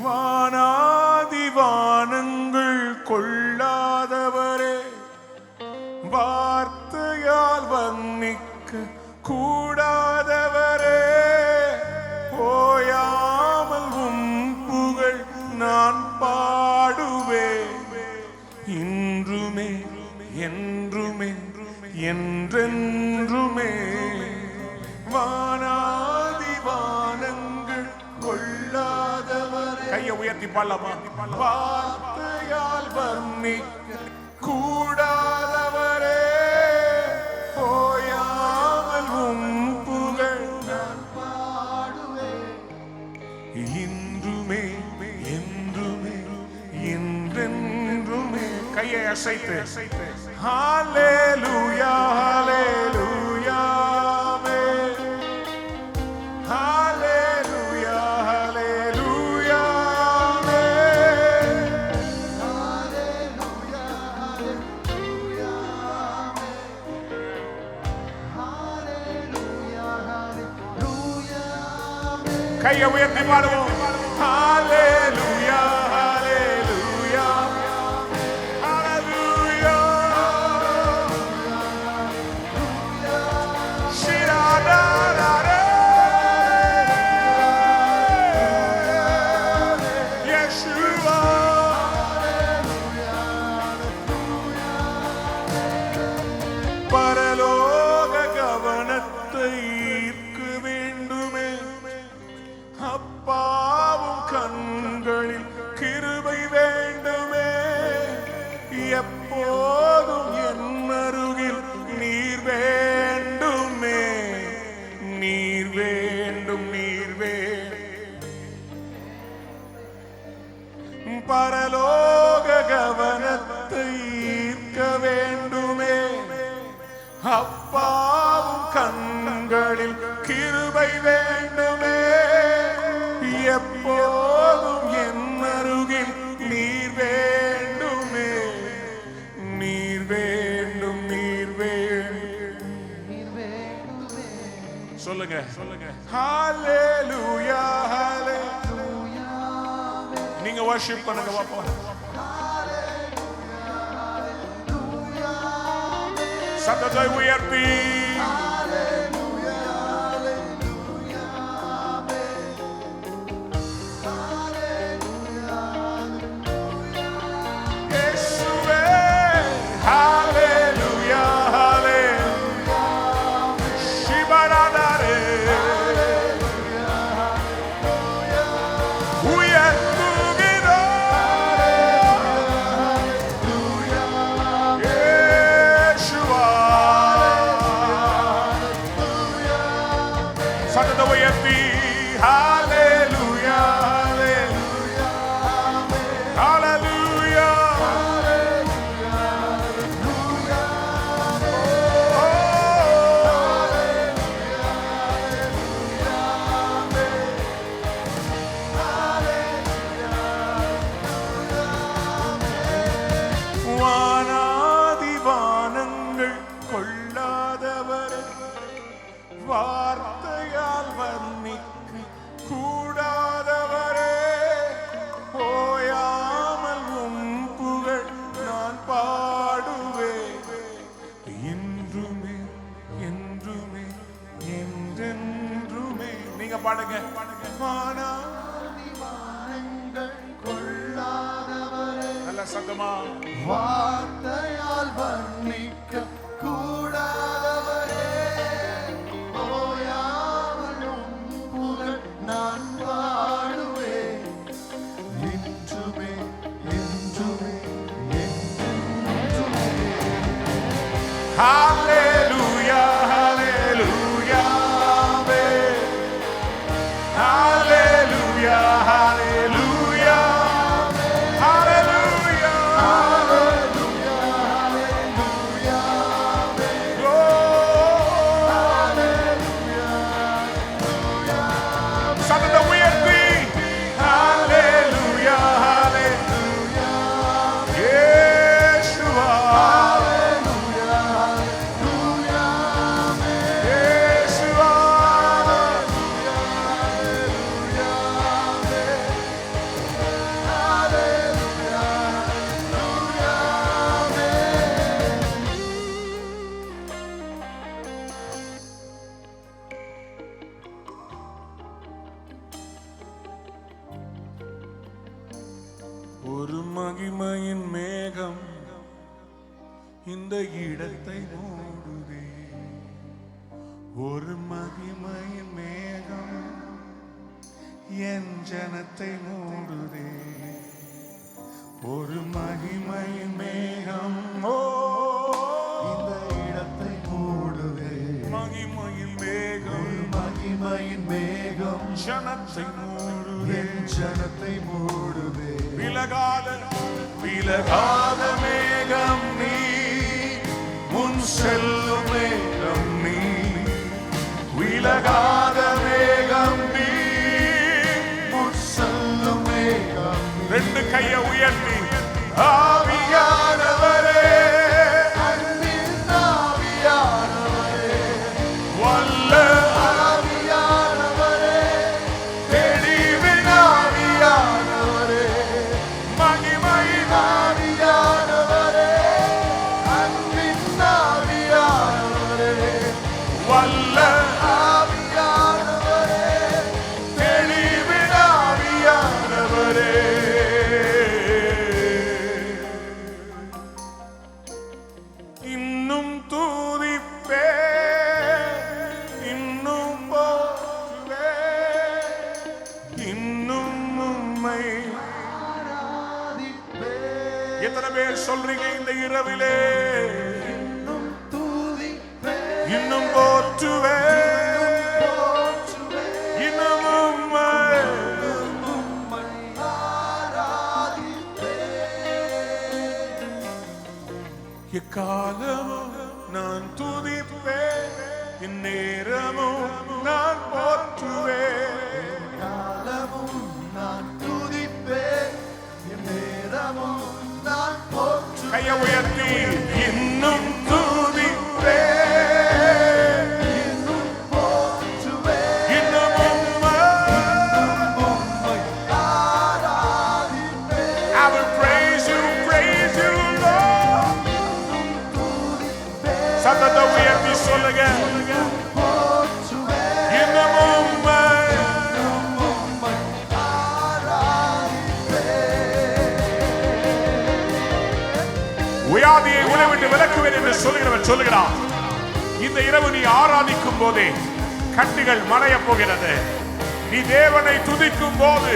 வானாதி வானங்கள் கொள்ளாதவரே, வார்த்தையால் வர்ணிக்க கூடாதவரே, ஓயாமல் உம் புகழ் நான் பாடுவேன். இன்றுமே என்றுமே என்றென்றுமே. வானாதி வானங்கள் கொள்ளாதவரே. கையை உயர்த்தி பாடலாமா? வார்த்தையால் வர்ணிக்க கூடாதவரே, ஓயாமல் உம் புகழ் நான் பாடுவேன். இன்றுமே என்றுமே என்றென்றுமே. கையை அசைத்து ஹல்லேலூயா ஹல்லேலூயா ஹல்லேலூயா ஹல்லேலூயா கையை உயர்த்தி பாடுவோம். ஹல்லேலூயா ஹல்லேலூயா ஹல்லேலூயா. ஷிராடாரே யேசுவா. பரலோக கவனத்தை ஈர்க்க வேண்டுமே, அப்பாவும் கண்களில் கிருபை வேண்டுமே, எப்போதும் என் அருகில் நீர் வேண்டுமே. நீர் வேண்டும் நீர் வேண்டும். பரலோக கவனத்தை ஈர்க்க வேண்டுமே, அப்பாவும் கண்களில் கிருபை வேண்டுமே, எப்போதும் என் அருகில் நீர் வேண்டுமே. நீர் வேண்டும் நீர் வேண்டும். சொல்லுங்க சொல்லுங்க. ஹல்லேலூயா ஹல்லேலூயா. நீங்க வர்ஷிப் பண்ணுங்க பாப்போம். சத்தத்தை உயர்த்தி வார்த்தையால் வர்ணிக்க கூடாதவரே, ஓயாமல் உம் புகழ் நான் பாடுவேன். இன்றுமே என்றுமே என்றென்றுமே. நீங்க பாடுங்க. வானாதி வானங்கள் கொள்ளாதவரே. நல்ல சத்தமா. வார்த்தையால் வர்ணிக்க கூடாதவரே, நான் பாடுவேன். இன்றுமே என்றுமே என்றென்றுமே. ஹல்லேலூயா ஹல்லேலூயா ஹல்லேலூயா ஹல்லேலூயா ஹல்லேலூயா ஹல்லேலூயா. ஒரு மகிமையின் மேகம் இந்த இடத்தை மூடுதே. ஒரு மகிமையின் மேகம் என் ஜனத்தை மூடுதே. ஒரு மகிமையின் மேகம் இந்த இடத்தை மூடுதே. மகிமையின் மேகம் மகிமையின் மேகம் ஜனத்தை மூடுதே. என் ஜனத்தை மூடுதே. விலகாத மேகம் நீ, முன் செல்லும் மேகம் நீ. விலகாத மேகம் நீ, முன் செல்லும் மேகம் நீ. ரெண்டு கையை உயர்த்தி ஆவியானவரே, அன்பின் ஆவியானவரே, வல்ல ஆவியானவரே, தெளிவின் ஆவியானவரே, மகிமையின் ஆவியானவரே, அன்பின் ஆவியானவரே, வல்ல ஆவியானவரே, தெளிவின் ஆவியானவரே. இன்னும் தூதிப்பே, இன்னும் போற்றுவே, இன்னும் உம்மை. ஆராதிப்பேன். எத்தனை பேர் சொல்றீங்க இந்த இரவிலே? இன்னும் தூதிப்பேன். இன்னும் போற்றுவே, போற்றுவேன். இன்னும் உம்மை. உம்மை ஆராதிப்பேன். எக்காலமும் நான் துதிப்பேன், இந்நேரமும் நான் போற்றுவேன். காலமும் நான் துதிப்பேன். என் நேரமும் நான் போற்றுவேன். கையை உயர்த்தி இன்னும் துதிப்பேன், இன்னும் போற்றுவேன். இன்னும் உம்மை. உம்மை ஆராதிப்பேன். I will praise you, Lord. துதிப்பேன். சத்தத்தை உயர்த்தி சொல்லுங்க, போற்றுவேன். இன்னும் உம்மை. உம்மை ஆராதிப்பேன். வியாதியை உன்னை விட்டு விலக்குவேன் என்று சொல்லுகிறவர் சொல்லுகிறார். இந்த இரவு நீ ஆராதிக்கும் போதே கட்டுகள் மறைய போகிறது. நீ தேவனை துதிக்கும் போது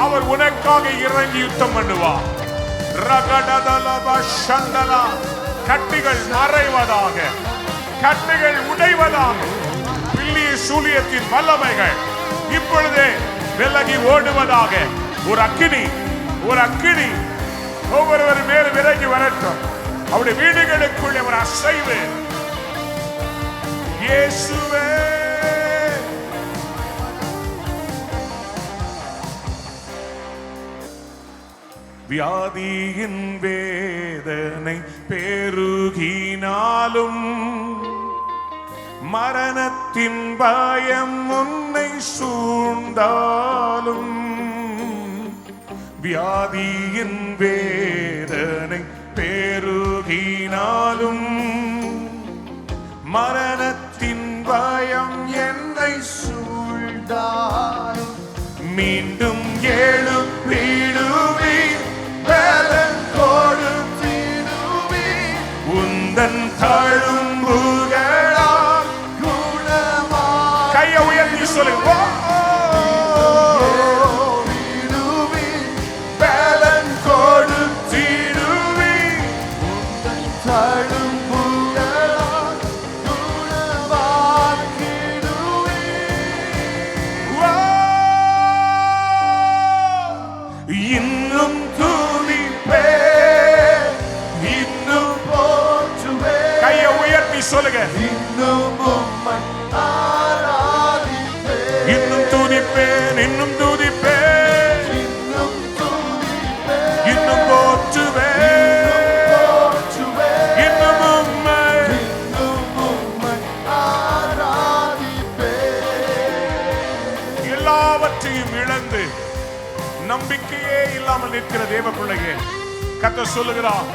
அவர் உனக்காக இறங்கி யுத்தம் பண்ணுவார். ரகடதலப சண்டலா. கட்டுகள் மறைவதாக, கட்டுகள் உடைவதாக. பில்லிய சூலியத்தின் வல்லமைகள் இப்பொழுதே விலகி ஓடுவதாக. ஒரு அக்கினி, ஒரு அக்கினி ஒவ்வொருவர் மேலும் விலகி வரட்டும். அவருடைய வீடுகளுக்குள்ளே ஒரு அசைவு. இயேசுவே, வியாதியின் வேதனை பெருகினாலும், மரணத்தின் பயம் உன்னை சூழ்ந்தாலும், வியாதியின் வேதனை பெருகினாலும், மரணத்தின் பயம் என்னை சூழ்ந்தாலும் மீண்டும் எழுப்பிடுவி. பலன் கொடுத்திடுவி. உந்தன் தழும்புகளால் குணமாய் கையை உயர்த்தி சொல்லுங்க. விடுவி. பலன் கொடுத்திடுவி. உந்தன் தழும்புகளால் குணமாக்கிடுவி. இன்னும் துதிப்பேன், இன்னும் போற்றுவேன். கையை உயர்த்தி சொல்லுங்க. இன்னும் உம்மை ஆராதிப்பேன். இன்னும் துதிப்பேன், இன்னும் துதிப்பேன், இன்னும் துதிப்பேன். இன்னும் போற்றுவேன், போற்றுவேன். இன்னும் உம்மை. இன்னும் உம்மை ஆராதிப்பேன். எல்லாவற்றையும் இழந்து நம்பிக்கையே இல்லாமல் நிற்கிற தேவ பிள்ளையே, கர்த்தர் சொல்லுகிறார்,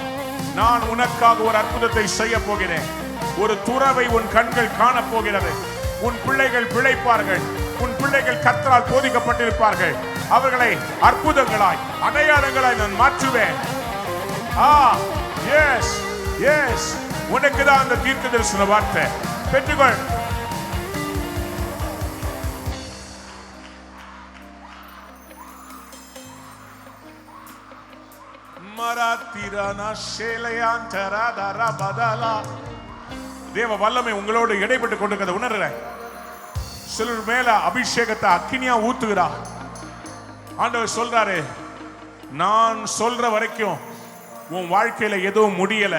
நான் உனக்காக ஒரு அற்புதத்தை செய்ய போகிறேன். ஒரு துறவை உன் கண்கள் காணப் போகிறது. உன் பிள்ளைகள் பிழைப்பார்கள். உன் பிள்ளைகள் கர்த்தரால் போதிக்கப்பட்டிருப்பார்கள். அவர்களை அற்புதங்களாய் அடையாளங்களாய் நான் மாற்றுவேன். எஸ் எஸ், உனக்கு தான் அந்த தீர்க்க தரிசன வார்த்தை. பெற்றுக்கொள். தேவ வல்லமை உங்களோடு இடைப்பட்டு கொண்டு உணர்றேன். சிலர் மேல அபிஷேகத்தை அக்கினியா ஊத்துகிறா. ஆண்டவர் சொல்றாரு, நான் சொல்ற வரைக்கும் உன் வாழ்க்கையில எதுவும் முடியல.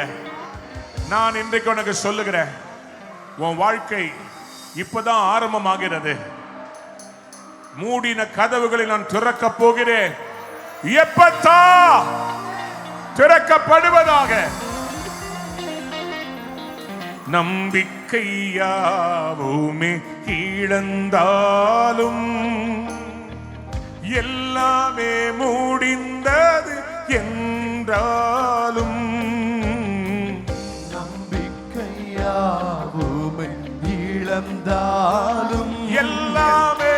நான் இன்றைக்கு உனக்கு சொல்லுகிறேன், உன் வாழ்க்கை இப்பதான் ஆரம்பமாகிறது. மூடின கதவுகளை நான் திறக்க போகிறேன். எப்பத்தா திறக்கப்படுவதாக. நம்பிக்கையாவுமே இழந்தாலும் எல்லாமே முடிந்தது என்றாலும், நம்பிக்கையாவுமே இழந்தாலும் எல்லாமே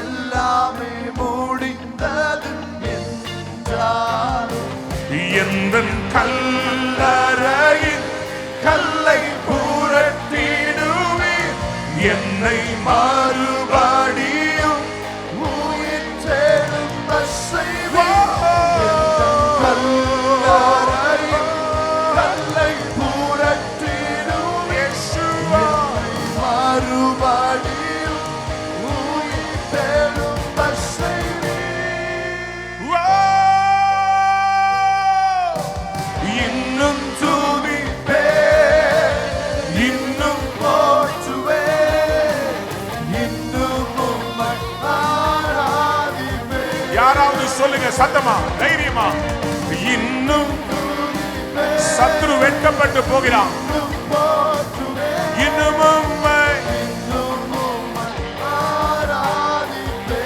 எல்லாமே முடிந்தது என்றாலும், எந்தன் கல்லறையின் கல்லை புரட்டிடுவே, என்னை மறுபடியும் உயிர் தேடும் செய்வேன். கல்லறையின் கல்லை புரட்டிடுவே, என்னை மறுபடியும் உயிர் தேடும் செய்வேன். இன்னும் துதிப்பே, இன்னும் போற்றுவே, இன்னும் உம்மை ஆராதிப்பே. யாராவது சொல்லுங்க சத்தமா, தைரியமா. இன்னும் சத்ரு வெட்கப்பட்டு போகிறான். இன்னும் போற்றுவே, இன்னும் உம்மை இன்னும் உம்மை ஆராதிப்பே.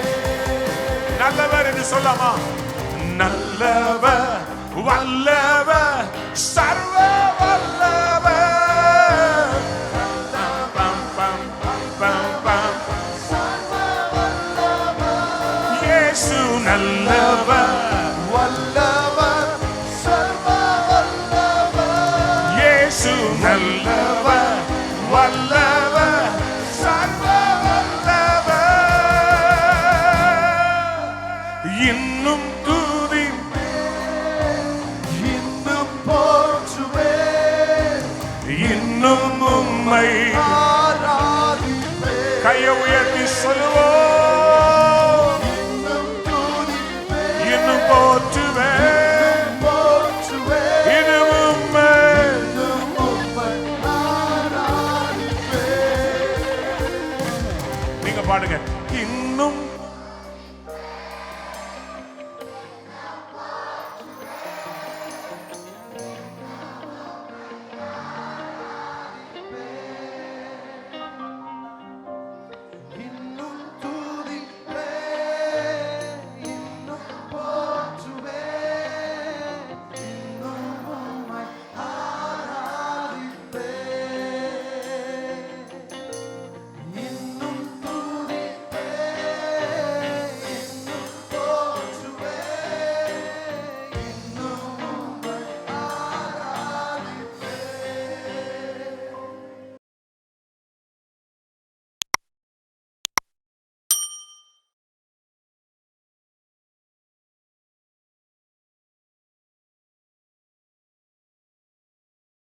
நல்லவர் என்று சொல்லாமா? நல்லவர், வல்லவர், சர்வ வல்லவர். பம், பம், பம், பம். இயேசு நல்லவர், வல்லவர், சர்வ வல்லவர். இயேசு நல்லவர், வல்லவர், சர்வ வல்லவர். இன்னும் துதிப்பே, இன்னும் போற்றுவே, இன்னும் உம்மை